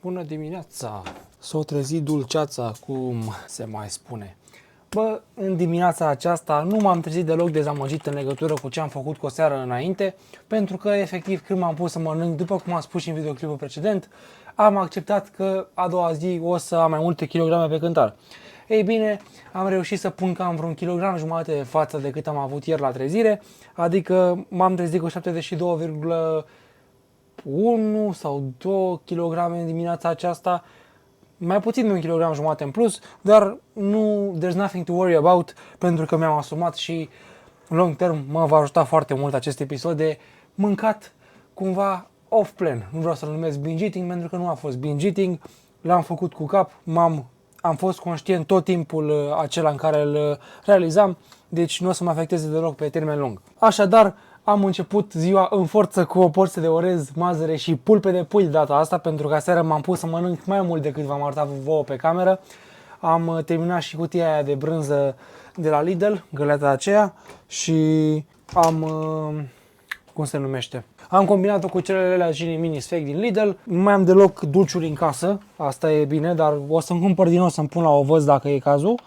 Bună dimineața! S-o trezit dulceața, cum se mai spune. Bă, în dimineața aceasta nu m-am trezit deloc dezamăgit în legătură cu ce am făcut cu o seară înainte, pentru că, efectiv, când m-am pus să mănânc, după cum am spus și în videoclipul precedent, am acceptat că a doua zi o să am mai multe kilograme pe cântar. Ei bine, am reușit să pun cam vreun kilogram jumate față de cât am avut ieri la trezire, adică m-am trezit cu 72,1 sau 2 kg în dimineața aceasta, mai puțin de 1 kg jumate în plus, dar nu, there's nothing to worry about, pentru că mi-am asumat și long term mă va ajuta foarte mult acest episod de mâncat cumva off plan. Nu vreau să-l numesc binge eating pentru că nu a fost binge eating, l-am făcut cu cap, am fost conștient tot timpul acela în care îl realizam, deci nu o să mă afecteze deloc pe termen lung. Așadar, am început ziua în forță cu o porție de orez, mazăre și pulpe de pui de data asta, pentru că aseară m-am pus să mănânc mai mult decât v-am arătat vouă pe cameră. Am terminat și cutia aia de brânză de la Lidl, găleata aceea, și am... cum se numește? Am combinat-o cu celelalte Gini Mini Sfect din Lidl. Nu mai am deloc dulciuri în casă, asta e bine, dar o să-mi cumpăr din nou să-mi pun la ovăz dacă e cazul.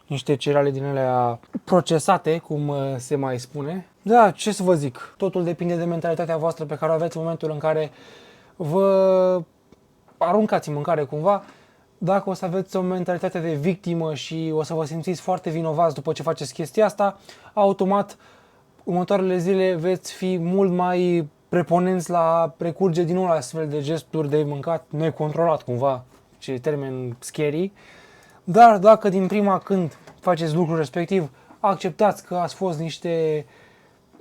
Niște cereale din alea procesate, cum se mai spune. Da, ce să vă zic, totul depinde de mentalitatea voastră pe care o aveți în momentul în care vă aruncați în mâncare cumva. Dacă o să aveți o mentalitate de victimă și o să vă simțiți foarte vinovați după ce faceți chestia asta, automat următoarele zile veți fi mult mai preponenți la recurge din nou la astfel de gesturi de mâncat necontrolat cumva, ce termen scary. Dar dacă din prima când faceți lucrul respectiv, acceptați că ați fost niște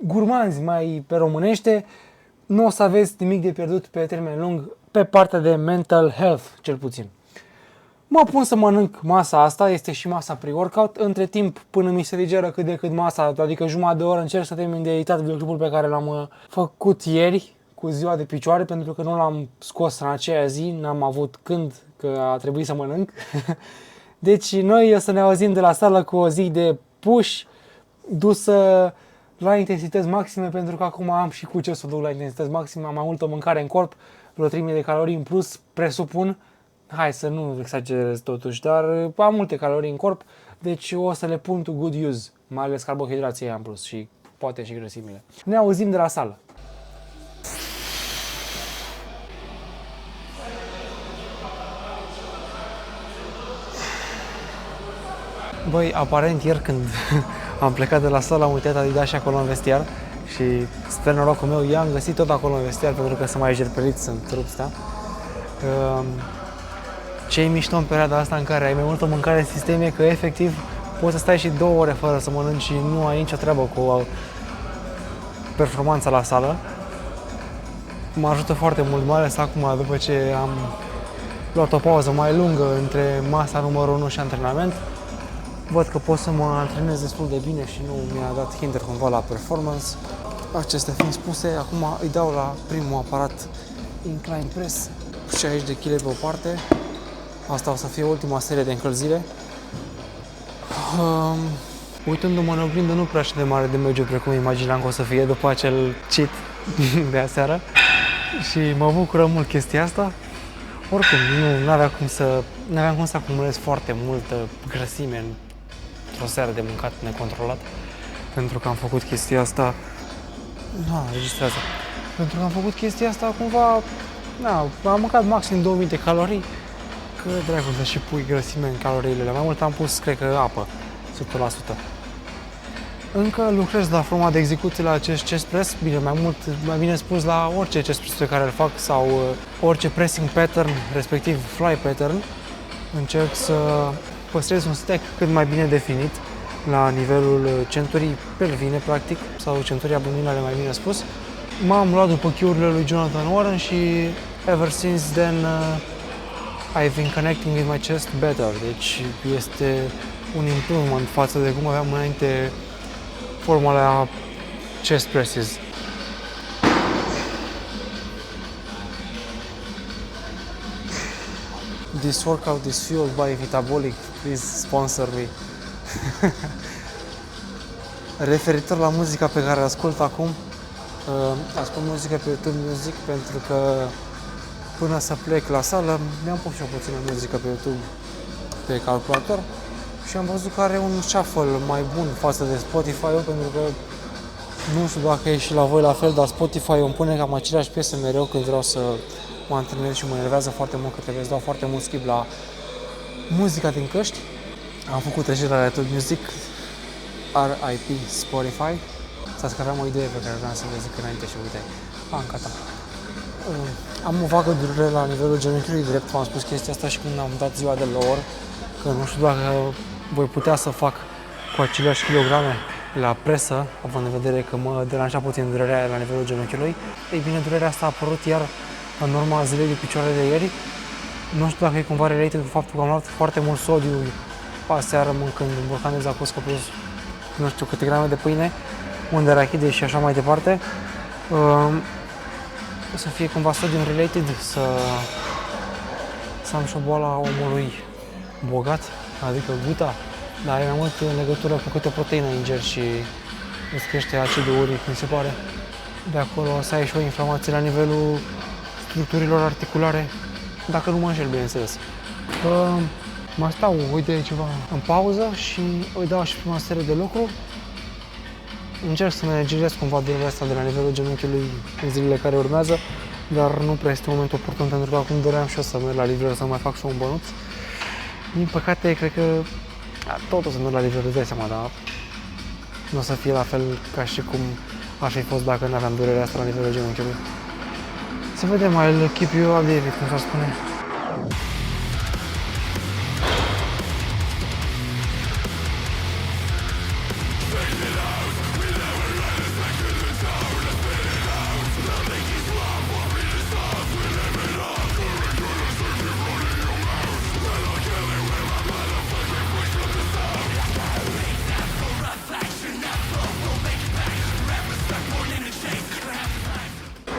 gurmanzi mai pe românește, nu o să aveți nimic de pierdut pe termen lung, pe partea de mental health cel puțin. Mă pun să mănânc masa asta, este și masa pre-workout. Între timp, până mi se digeră cât de cât masa, adică jumătate de oră, încerc să termin de editat videoclipul pe care l-am făcut ieri cu ziua de picioare, pentru că nu l-am scos în aceea zi, n-am avut când, că a trebuit să mănânc. Deci noi o să ne auzim de la sală cu o zi de push dusă la intensități maxime, pentru că acum am și cu ce să o duc la intensități maxime, am mai multă mâncare în corp, vreo 3000 de calorii în plus, presupun. Hai să nu exagerez totuși, dar am multe calorii în corp, deci o să le pun to good use, mai ales carbohidrații în plus și poate și grăsimile. Ne auzim de la sală. Băi, aparent ieri când am plecat de la sală am uitat Adidas și acolo în vestiar și spre norocul meu i-am găsit tot acolo în vestiar, pentru că sunt mai jerpelit, sunt rupstea. Ce e mișto în perioada asta în care ai mai multă mâncare în sistem e că efectiv poți să stai și 2 ore fără să mănânci și nu ai nicio treabă cu performanța la sală. Mă ajută foarte mult, mai ales acum după ce am luat o pauză mai lungă între masa numărul 1 și antrenament. Văd că pot să mă antrenez destul de bine și nu mi-a dat hinder cumva la performance. Acestea fiind spuse, acum îi dau la primul aparat incline press, 60 de kg pe o parte. Asta o să fie ultima serie de încălzire. Uitându-mă în oglindă, nu prea așa de mare de mediu precum imaginam că o să fie după acel cheat de aseară. Și mă bucură mult chestia asta. Oricum, nu aveam cum să acumulez foarte multă grăsime într-o seară de mâncat necontrolat. Pentru că am făcut chestia asta... registrează. Pentru că am făcut chestia asta cumva... am mâncat maxim 2000 de calorii. Că dracu să și pui grăsime în caloriile. Mai mult am pus, cred că, apă. 100%. Încă lucrez la forma de execuție la acest chest press. Bine, mai bine spus la orice chest press pe care îl fac sau orice pressing pattern, respectiv fly pattern. Încerc să păstrez un stack cât mai bine definit la nivelul centurii pelvine, practic, sau centurii abdominale, mai bine spus. M-am luat după cue-urile lui Jonathan Warren și ever since then I've been connecting with my chest better. Deci este un improvement față de cum aveam înainte forma la chest presses. This workout is fueled by Vitabolic. Please sponsor me. Referitor la muzica pe care o ascult acum, ascult muzică pe YouTube Music pentru că până să plec la sală, mi-am pus și o puțină muzică pe YouTube, pe calculator și am văzut că are un shuffle mai bun față de Spotify-ul, pentru că nu știu dacă e și la voi la fel, dar Spotify îmi pune cam aceleași piese mereu când vreau să mă antrenez și mă enervează foarte mult că trebuie să dau foarte mult skip la muzica din căști. Am făcut trecerea la YouTube Music, RIP Spotify. Stați că aveam o idee pe care vreau să vă zic înainte și uite, gata. Am o vagă durere la nivelul genunchiului drept, v-am spus chestia asta și când am dat ziua de lor, că nu știu dacă voi putea să fac cu aceleași kilograme la presă, având în vedere că mă deranja puțin durerea la nivelul genunchiului. Ei bine, durerea asta a apărut iar în urma zilei de picioare de ieri. Nu știu dacă e cumva related cu faptul că am luat foarte mult sodiu aseară mâncând borcanez zacuscă plus nu știu câte grame de pâine, unde arachide și așa mai departe. Să fie cumva sodium related, să am și o boală a omului bogat, adică guta, dar e mai mult în legătură cu câte proteină ingeri și îți crește acidul uric, mi se pare. De acolo să ai și o inflamație la nivelul structurilor articulare, dacă nu mă înșel, bineînțeles. Mă stau, uite ceva în pauză și îi dau și prima serie de lucru. Încerc să managerez cumva durerea asta de la nivelul genunchiului în zilele care urmează, dar nu prea este momentul oportun pentru că acum doream și eu să merg la livrări să mai fac și un bănuț. Din păcate, cred că tot o să merg la livrări, îți dai seama, dar nu o să fie la fel ca și cum ar fi fost dacă nu aveam durerea asta la nivelul genunchiului. Să vedem, I'll keep you updated, cum s-ar spune.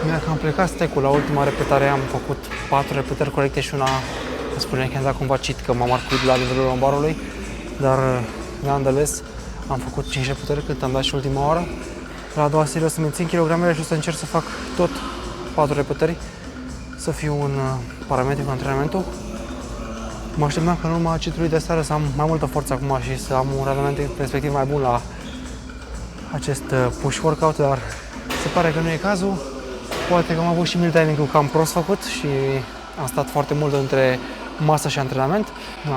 Mi-a cam plecat stecul la ultima repetare, am făcut 4 repetări corecte și una îmi spune că am dat cumva cheat, că m-am marcuit la nivelul lombarului, dar nonetheless am făcut 5 repetări cât am dat și ultima oară. La a doua serie o să mențin kilogramele și o să încerc să fac tot 4 repetări, să fiu un parametru cu antrenamentul. Mă așteptam că în urma cheat-ului de seară să am mai multă forță acum și să am un randament perspectiv mai bun la acest push workout, dar se pare că nu e cazul. Poate că am avut și meal timing-ul cam prost făcut și am stat foarte mult între masă și antrenament.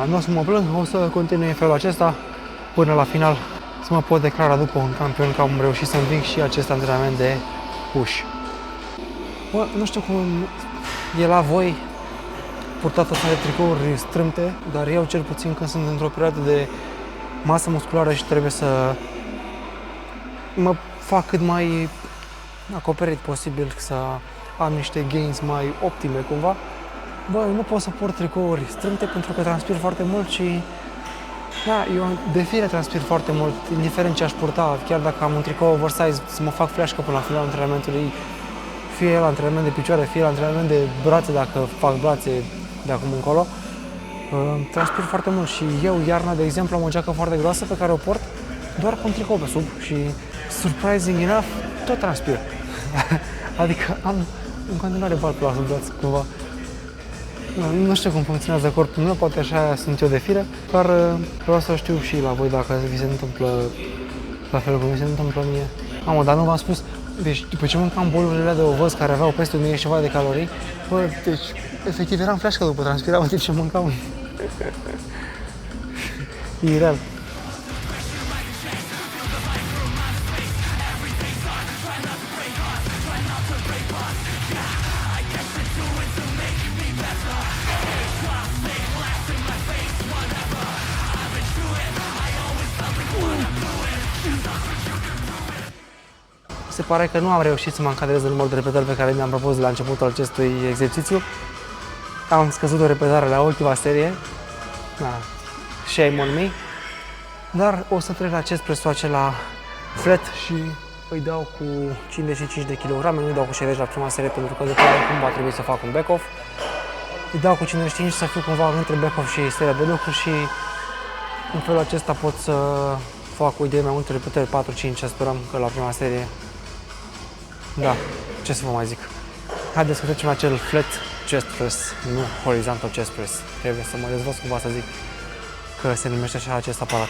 Nu o să mă plâng, o să continui în felul acesta până la final să mă pot declara după un campion că am reușit să înving și acest antrenament de push. Bă, nu știu cum e la voi purtat asta de tricouri strâmte, dar eu cel puțin când sunt într-o perioadă de masă musculară și trebuie să mă fac cât mai acoperit posibil, să am niște gains mai optime cumva. Bă, nu pot să port tricouri strâmte pentru că transpir foarte mult și eu de fire transpir foarte mult, indiferent ce aș purta, chiar dacă am un tricou oversize, să mă fac fleașcă până la finalul antrenamentului, fie la antrenament de picioare, fie la antrenament de brațe, dacă fac brațe de acum încolo. Transpir foarte mult și eu, iarna, de exemplu, am o geacă foarte groasă pe care o port doar cu un tricou pe sub și, surprising enough, tot transpir. Adică am în continuare valpul la sub braț, cumva. Nu știu cum funcționează corpul meu, poate așa sunt eu de fire, dar vreau să știu și la voi dacă vi se întâmplă la fel cum mi se întâmplă mie. Mamă, dar nu v-am spus, deci după ce mâncam bolurile de ovăz care aveau peste 1000 și ceva de calorii, bă, deci efectiv eram fleașcă după, transpiram în timp ce mâncam. E real. Se pare că nu am reușit să mă încadrez în numărul de repetări pe care mi-am propus la începutul acestui exercițiu. Am scăzut o repetare la ultima serie. Shame on me. Dar o să trec la acest presoace la flat și îi dau cu 55 de kg, nu îi dau cu 60 la prima serie pentru că după aia cum va trebui să fac un back-off. Îi dau cu 55 să fiu cumva între back-off și seria de lucru și în felul acesta pot să fac cu idei mai multe repetări, 4-5, sperăm că la prima serie. Da, ce să vă mai zic. Haideți să trecem la acel flat chest press, nu horizontal chest press. Trebuie să mă dezvăț cumva să zic că se numește așa acest aparat.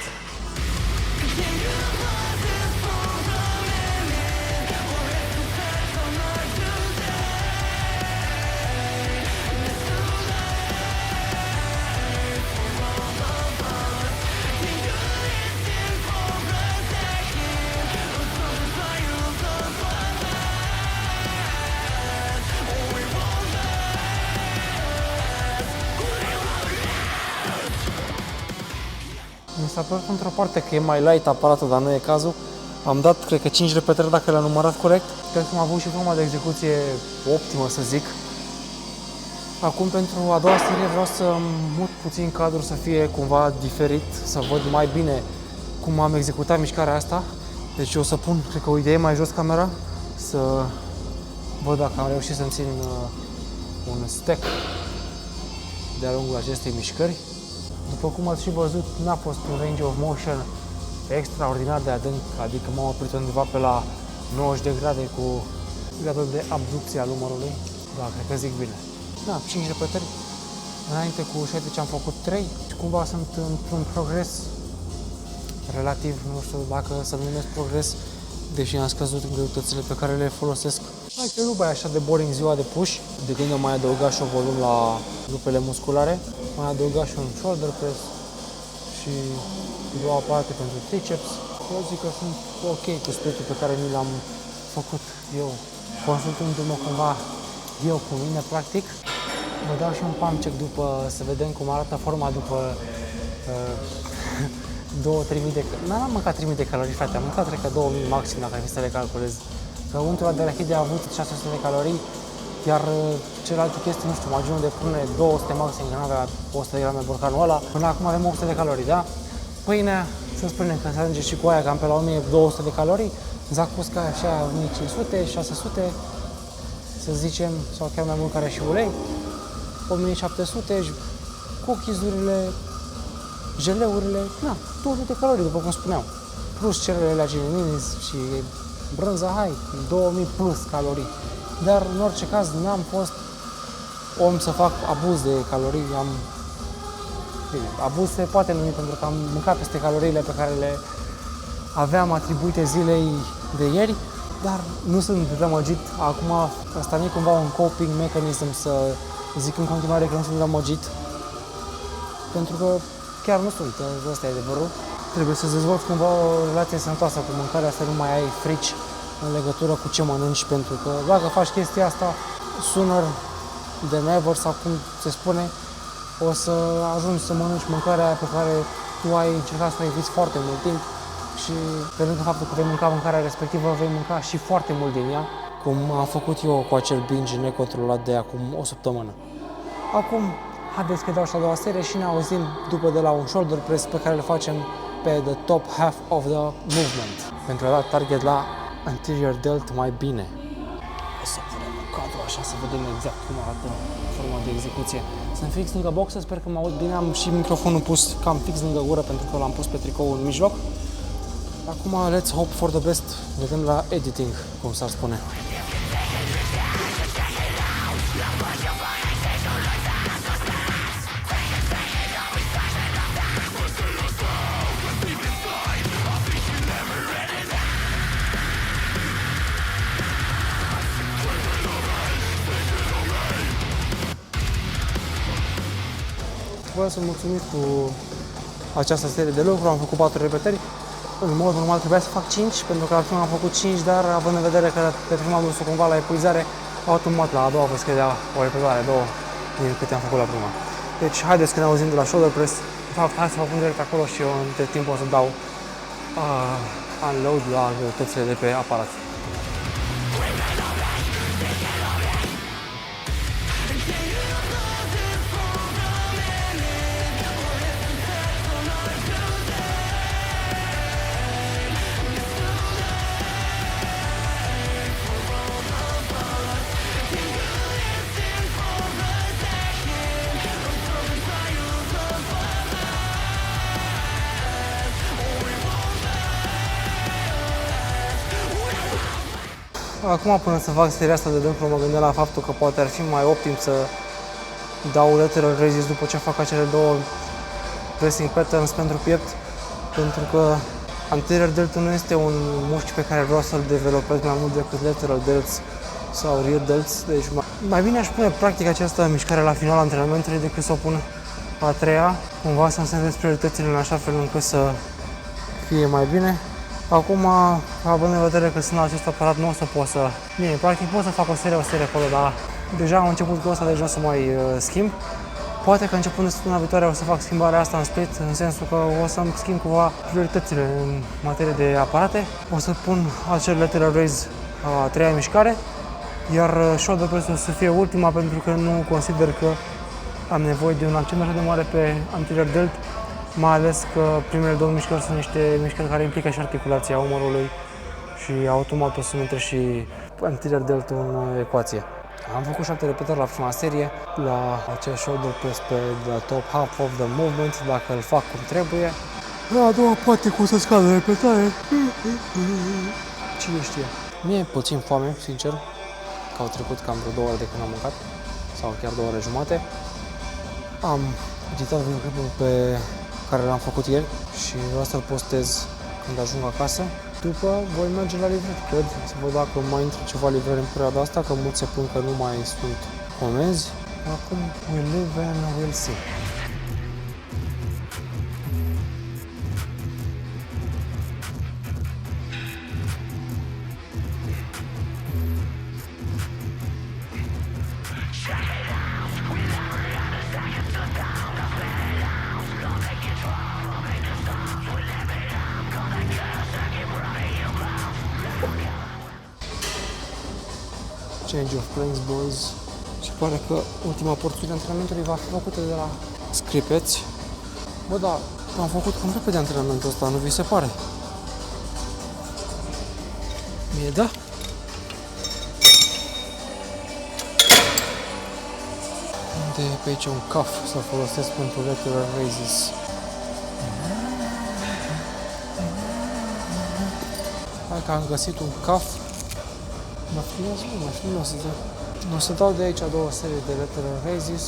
Mi s-a părut într-o parte că e mai light aparatul, dar nu e cazul. Am dat, cred că 5 repetări dacă le-am numărat corect. Cred că am avut și forma de execuție optimă, să zic. Acum, pentru a doua serie, vreau să mut puțin cadrul să fie cumva diferit, să văd mai bine cum am executat mișcarea asta. Deci o să pun, cred că o idee mai jos camera, să văd dacă am reușit să-mi țin un stack de-a lungul acestei mișcări. După cum ați și văzut, n-a fost un range of motion extraordinar de adânc, adică m-am oprit undeva pe la 90 de grade cu gradul de abducție al umărului. Da, cred că zic bine. Da, 5 repetări. Înainte cu 60 am făcut 3 și cumva sunt într-un progres relativ, nu știu dacă să-l numesc progres, deși am scăzut greutățile pe care le folosesc. Hai că nu mai așa de boring ziua de push, de când am mai adăugat și o volum la grupele musculare, mai adăugat și un shoulder press și două aparate pentru triceps. Eu zic că sunt ok cu splitul pe care mi l-am făcut eu, consultându-mă cumva eu cu mine, practic. Vă dau și un pump check după, să vedem cum arată forma după 2-3 de calorii. N-am mâncat 3000 de calorii, frate, am mâncat, cred că 2000 maxim, dacă ar fi să le calculez. Că untul de arachide a avut 600 de calorii, iar celelalte chestii, nu știu, maginul de prune 200 maxim, că nu avea 100 de grame borcanul ăla. Până acum avem 800 de calorii, da? Pâinea, să spunem că se ajunge și cu aia cam pe la 1200 de calorii, zacusca așa 1500, 600, să zicem, sau chiar mai mult care și ulei, 1700, cookies-urile, geleurile, na, 200 de calorii, după cum spuneam. Plus celele la gineninis și brânza, hai, 2000 plus calorii. Dar, în orice caz, n-am fost om să fac abuz de calorii. Bine, abuz se poate numi pentru că am mâncat peste caloriile pe care le aveam atribuite zilei de ieri, dar nu sunt rămăgit. Acum, asta nu e cumva un coping mechanism să zic în continuare că nu sunt rămăgit, pentru că chiar nu sunt, ăsta e adevărul. Trebuie să dezvolți cumva o relație sănătoasă cu mâncarea, să nu mai ai frici în legătură cu ce mănânci, pentru că dacă faci chestia asta, sooner than never, sau cum se spune, o să ajungi să mănânci mâncarea pe care tu ai încercat să o eviți foarte mult timp și pe lângă faptul că vei mânca mâncarea respectivă, vei mânca și foarte mult din ea, cum am făcut eu cu acel binge necontrolat de acum o săptămână. Acum, haideți că dau și a doua serie și ne auzim după de la un shoulder press pe care îl facem pe the top half of the movement, pentru a da target la anterior delt mai bine. O să punem un cadru așa să vedem exact cum arată forma de execuție. Sunt fix lângă boxe, sper că mă aud bine, am și microfonul pus cam fix lângă gură pentru că l-am pus pe tricou în mijloc. Acum let's hope for the best, vedem la editing, cum s-ar spune. Vreau să mulțumim cu această serie de lucruri, am făcut 4 repetări. În mod normal trebuia să fac 5, pentru că la prima am făcut 5, dar având în vedere că pe prima am dus-o cumva la epuizare, automat la a doua vă scădea o repetare, 2 din câte am făcut la prima. Deci haideți că ne auzim de la shoulder press. De fapt, hai să vă pun direct acolo și eu între timp o să dau unload la greutățile de pe aparat. Acum, până să fac seria asta de dâmplu, mă gândeam la faptul că poate ar fi mai optim să dau lateral raises după ce fac acele două pressing patterns pentru piept, pentru că anterior deltul nu este un mușchi pe care vreau să-l developez mai mult decât lateral delts sau rear delts, deci mai bine aș pune practic această mișcare la finalul antrenamentului decât să o pun a treia, cumva să-mi semnez prioritățile în așa fel încât să fie mai bine. Acum, având în vedere că sunt la acest aparat, nu o să pot să... Bine, practic pot să fac o serie acolo, dar deja am început cu asta, deci nu o să mai schimb. Poate că începând de săptămâna viitoare o să fac schimbarea asta în split, în sensul că o să-mi schimb cumva prioritățile în materie de aparate. O să pun acel lateral raise a treia mișcare, iar shoulder press-ul să fie ultima, pentru că nu consider că am nevoie de un accent așa de mare pe anterior delt, mai ales că primele două mișcări sunt niște mișcări care implică și articulația umărului și automat o să intre și anterior deltul în ecuație. Am făcut 7 repetări la prima serie, la acel shoulder press pe the top half of the movement, dacă îl fac cum trebuie. La a doua poate că o să scadă repetare. Cine știe. Mie e puțin foame, sincer, că au trecut cam vreo 2 ore de când am mâncat, sau chiar 2 ore jumate. Am editat videoclipul pe care l-am făcut ieri și vreau să-l postez când ajung acasă. După voi merge la livrări, cred, să văd dacă mai intră ceva livrări în perioada asta, că mulți se plâng că nu mai sunt comenzi. Acum, we'll live and we'll see. Change of plans, boys. Și pare că ultima porțiune antrenamentului va fi făcută de la scripeți. Bă, da, am făcut cam repede antrenamentul ăsta, nu vi se pare? Mie da? Unde e pe aici un cuff să folosesc pentru lateral raises? Hai că am găsit un cuff. Mă frumos, o să dau de aici două serii de lateral raises.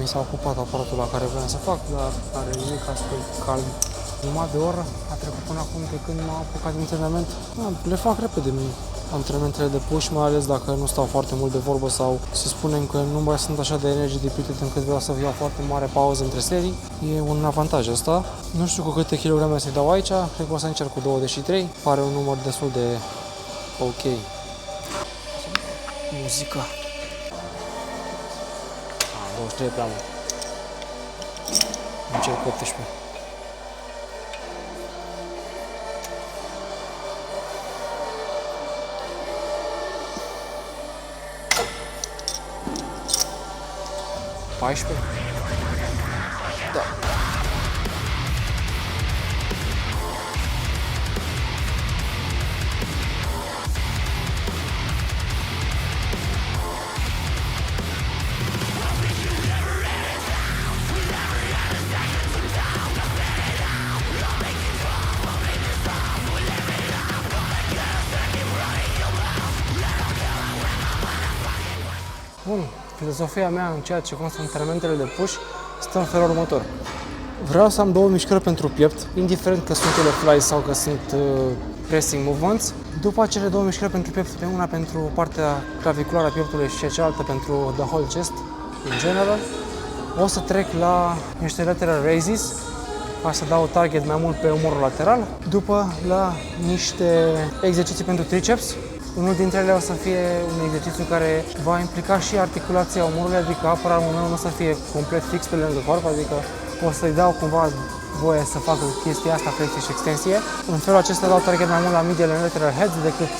Mi s-a ocupat aparatul la care vreau să fac, dar are nimic astfel calm. Jumătate de oră a trecut până acum de când m-am apucat de antrenament. Le fac repede antrenamentele de push, mai ales dacă nu stau foarte mult de vorbă sau să spunem că nu mai sunt așa de energy depleted încât vreau să iau foarte mare pauză între serii. E un avantaj ăsta. Nu știu cu câte kilograme să-i dau aici, cred că o să încerc cu 23. Pare un număr destul de ok. Muzica. 23 prea mult. Încerc 18. Paisprezece? Da. Bun, filozofia mea în ceea ce constă antrenamentele de push stă în felul următor. Vreau să am două mișcări pentru piept, indiferent că sunt ele flies sau că sunt pressing movements. După acele două mișcări pentru piept, pe una pentru partea claviculară a pieptului și cealaltă pentru the whole chest, in general, o să trec la niște lateral raises, ca să dau target mai mult pe umărul lateral, după la niște exerciții pentru triceps. Unul dintre ele o să fie un exercițiu care va implica și articulația umărului, adică apărarul meu nu o să fie complet fix pe lângă corp, adică o să-i dau cumva voie să facă chestia asta, flexie și extensie. În felul acesta dau target mai mult la medial and lateral heads decât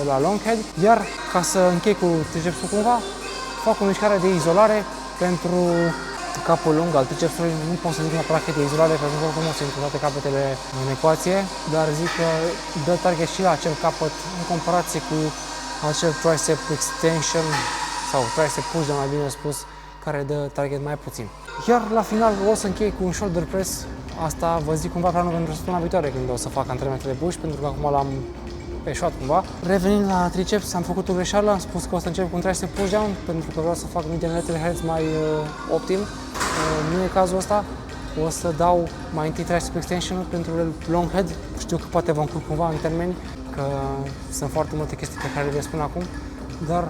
la long head, iar ca să închei cu tricepsul cumva, fac o mișcare de izolare pentru capul lung al tricepsului. Nu pot să zic neapărat că de izolare, pentru că nu sunt toate capetele în ecuație, dar zic că dă target și la acel capăt în comparație cu acel tricep extension sau tricep push, de mai bine spus, care dă target mai puțin. Iar la final o să închei cu un shoulder press. Asta vă zic cumva planul pentru săptămâna viitoare, când o să fac antrenamentele push, pentru că acum l-am pe shot cumva. Revenind la triceps, am făcut o greșeală, am spus că o să încep cu un tricep push-down pentru că vreau să fac median lateral heads mai optim. Nu e cazul ăsta. O să dau mai întâi tricep extension pentru long head. Știu că poate vă încurc cumva în termeni, că sunt foarte multe chestii pe care le spun acum, dar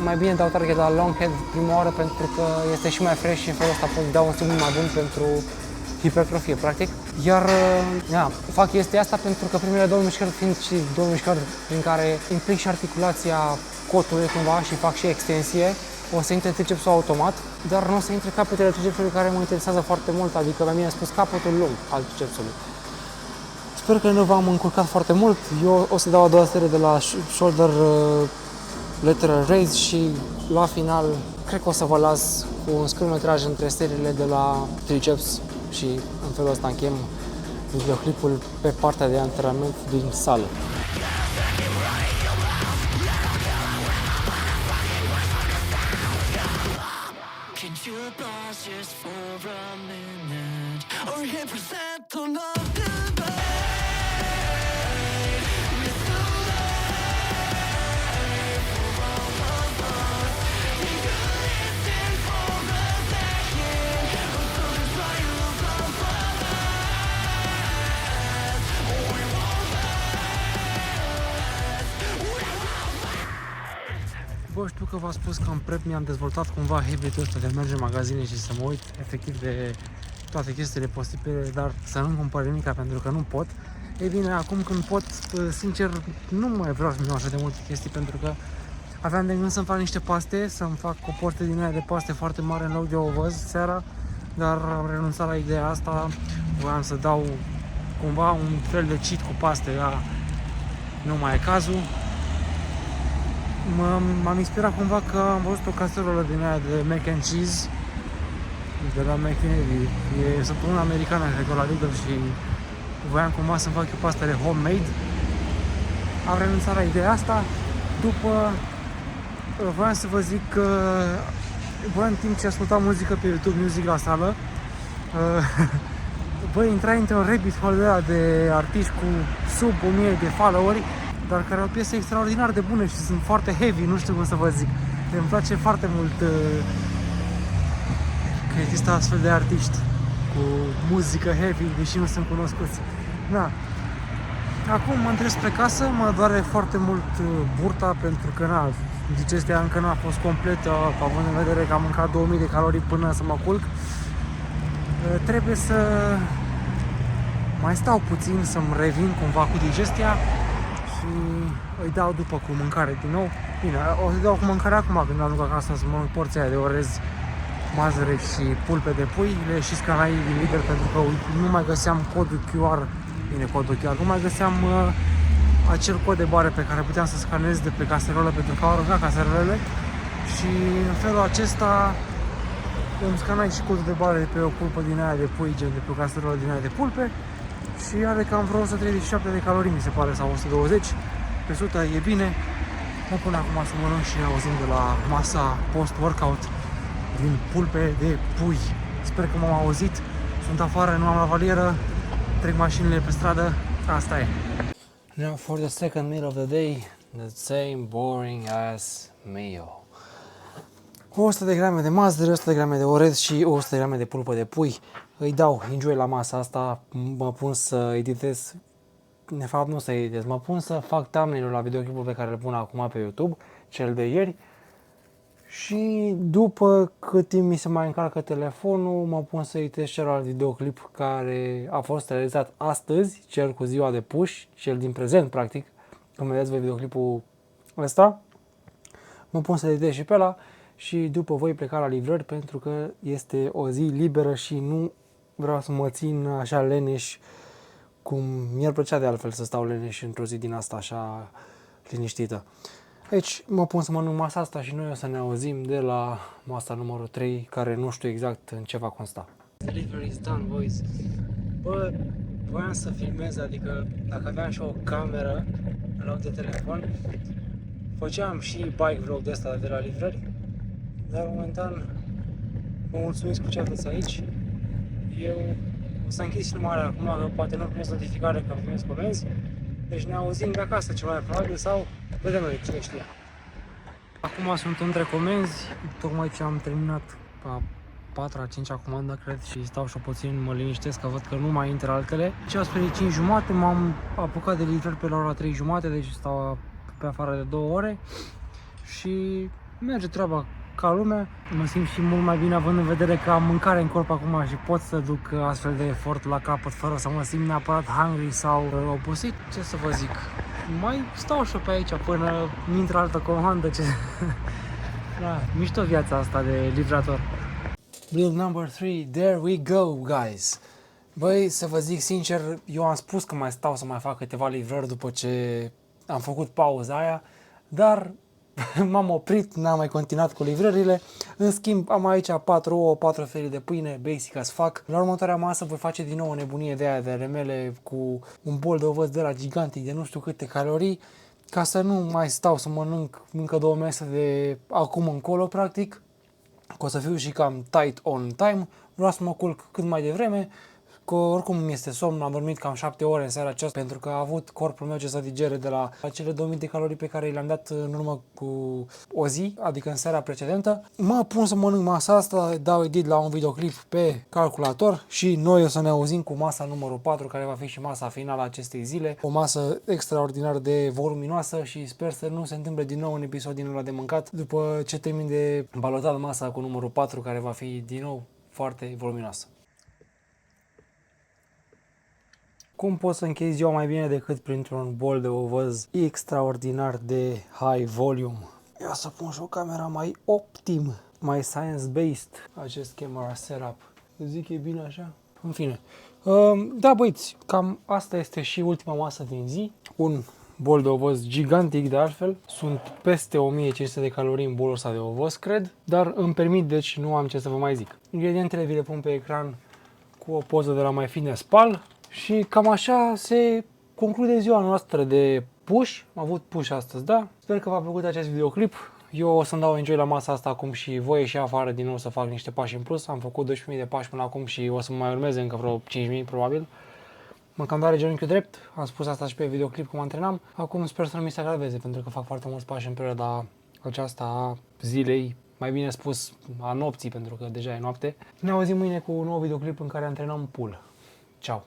mai bine dau target la long head prima oară pentru că este și mai fresh și în felul ăsta pot dau un stimul mai bun pentru hipertrofie, practic. Iar fac chestia asta pentru că primele două mișcări fiind și două mișcări prin care implic și articulația cotului cumva și fac și extensie, o să intre tricepsul automat, dar nu o să intre capetele tricepsului care mă interesează foarte mult, adică mai bine spus capătul lung al tricepsului. Sper că nu v-am încurcat foarte mult. Eu o să dau a doua serie de la shoulder lateral raise și la final cred că o să vă las cu un scurtmetraj între seriile de la triceps și în felul ăsta încheiem videoclipul pe partea de antrenament din sală. Bă, știu că v-am spus că în prep mi-am dezvoltat cumva habit-ul ăsta de a merge în magazine și să mă uit efectiv de toate chestiile posibile, dar să nu cumpăr nimic pentru că nu pot. Ei bine, acum când pot, sincer, nu mai vreau să-mi iau așa de multe chestii pentru că aveam de gând să-mi fac niște paste, să-mi fac o porție din aia de paste foarte mare în loc de ovăz seara, dar am renunțat la ideea asta. Voiam să dau cumva un fel de cheat cu paste, dar nu mai e cazul. M-am inspirat cumva că am văzut o caserolă din aia de mac and cheese de la McNally. E săptămâna americană, cred că la Lidl, și voiam cumva să-mi fac eu pasta de homemade. Am renunțat la ideea asta. După voiam să vă zic că voiam în timp ce ascultam muzică pe YouTube Music la sală, băi, intrai într-un rabbit hole de artiști cu sub 1000 de followeri, dar care au piese extraordinar de bune și sunt foarte heavy, nu știu cum să vă zic. Îmi place foarte mult că există astfel de artiști cu muzică heavy, deși nu sunt cunoscuți. Na. Acum mă întreb spre casă, mă doare foarte mult burta pentru că digestia încă n-a fost completă, având în vedere că am mâncat 2000 de calorii până să mă culc. Trebuie să mai stau puțin să-mi revin cumva cu digestia și îi dau după cu mâncare din nou. Bine, o să dau cu mâncare acum când ajung acasă să mănânc porția de orez, mazăre și pulpe de pui. Le și scanai din Lidl pentru că nu mai găseam codul QR. Bine, codul QR, nu mai găseam acel cod de bare pe care puteam să scanez de pe caserolă pentru că au aruncat caserolele. Și în felul acesta îmi scanai și codul de bare de pe o pulpă din aia de pui, gen de pe o caserolă din aia de pulpe. Și are cam vreo 137 de calorii, mi se pare, sau 120 pe 100, e bine. Mă pun acum să mănânc și ne auzim de la masa post-workout din pulpe de pui. Sper că m-am auzit. Sunt afară, nu am la valieră, trec mașinile pe stradă, asta e. Now for the second meal of the day, the same boring ass meal. 100 de grame de mazăre, 100 de grame de orez și 100 de grame de pulpă de pui. Îi dau enjoy la masa asta, mă pun să editez, de fapt nu să editez, mă pun să fac thumbnail-ul la videoclipul pe care îl pun acum pe YouTube, cel de ieri. Și după cât timp mi se mai încarcă telefonul, mă pun să editez celălalt videoclip care a fost realizat astăzi, cel cu ziua de push, cel din prezent practic, când vedeți voi videoclipul ăsta. Mă pun să editez și pe ăla și după voi pleca la livrări pentru că este o zi liberă și nu vreau să mă țin așa leneș cum mi-ar plăcea de altfel să stau leneș într-o zi din asta așa liniștită. Deci mă pun să mănânc masa asta și noi o să ne auzim de la masa numărul 3, care nu știu exact în ce va consta. Delivery is done, boys. Bă, voiam să filmez, adică dacă aveam și o cameră în loc de telefon, făceam și bike vlog de asta de la livrări, dar momentan mă mulțumesc cu ce aveți aici. Eu o să închid filmarea acum, că poate nu primesc notificare că primesc comenzi. Deci ne auzim de acasă ceva mai probabil sau vedem noi, cine știe. Acum sunt între comenzi, tocmai ce am terminat a 4-a, 5-a comandă, cred, și stau și puțin, mă liniștesc că văd că nu mai intră altele. Și spre 5:30 m-am apucat de livrări pe la ora 3:30, deci stau pe afară de 2 ore și merge treaba ca lumea. Mă simt și mult mai bine având în vedere că am mâncare în corp acum și pot să duc astfel de efort la capăt fără să mă simt neapărat hungry sau obosit. Ce să vă zic, mai stau și pe aici până intră altă comandă. Da, mișto viața asta de livrator. Build number 3, there we go, guys. Băi, să vă zic sincer, eu am spus că mai stau să mai fac câteva livrări după ce am făcut pauza aia, dar m-am oprit, n-am mai continuat cu livrările. În schimb, am aici 4 ouă, 4 felii de pâine, basic as fuck. La următoarea masă voi face din nou o nebunie de aia de remele cu un bol de ovăz de la Gigantic de nu știu câte calorii, ca să nu mai stau să mănânc încă 2 mese de acum încolo, practic. Că o să fiu și cam tight on time, vreau să mă culc cât mai devreme, că oricum mi este somn, am dormit cam 7 ore în seara aceasta pentru că a avut corpul meu ce să digere de la acele 2000 de calorii pe care le-am dat în urmă cu o zi, adică în seara precedentă. Mă pun să mănânc masa asta, dau edit la un videoclip pe calculator și noi o să ne auzim cu masa numărul 4, care va fi și masa finală a acestei zile. O masă extraordinar de voluminoasă și sper să nu se întâmple din nou un episod din ăla de mâncat după ce termin de balotat masa cu numărul 4, care va fi din nou foarte voluminoasă. Cum pot să închei ziua mai bine decât printr-un bol de ovăz extraordinar de high volume? Ia să pun și o camera mai optim, mai science-based, acest camera setup. Zic că e bine așa? În fine. Da, băiți, cam asta este și ultima masă din zi. Un bol de ovăz gigantic de altfel. Sunt peste 1500 de calorii în bolul ăsta de ovăz, cred. Dar îmi permit, deci nu am ce să vă mai zic. Ingredientele vi le pun pe ecran cu o poză de la MyFitnessPal. Și cam așa se conclude ziua noastră de push. Am avut push astăzi, da? Sper că v-a plăcut acest videoclip. Eu o să-mi dau enjoy la masa asta acum și voi ieși afară din nou să fac niște pași în plus. Am făcut 12.000 de pași până acum și o să mai urmeze încă vreo 5.000 probabil. Mă cam doare genunchiul drept, am spus asta și pe videoclip cum antrenam. Acum sper să nu mi se agraveze pentru că fac foarte mulți pași în perioada aceasta a zilei. Mai bine spus a nopții pentru că deja e noapte. Ne auzim mâine cu un nou videoclip în care antrenăm pull. Ciao!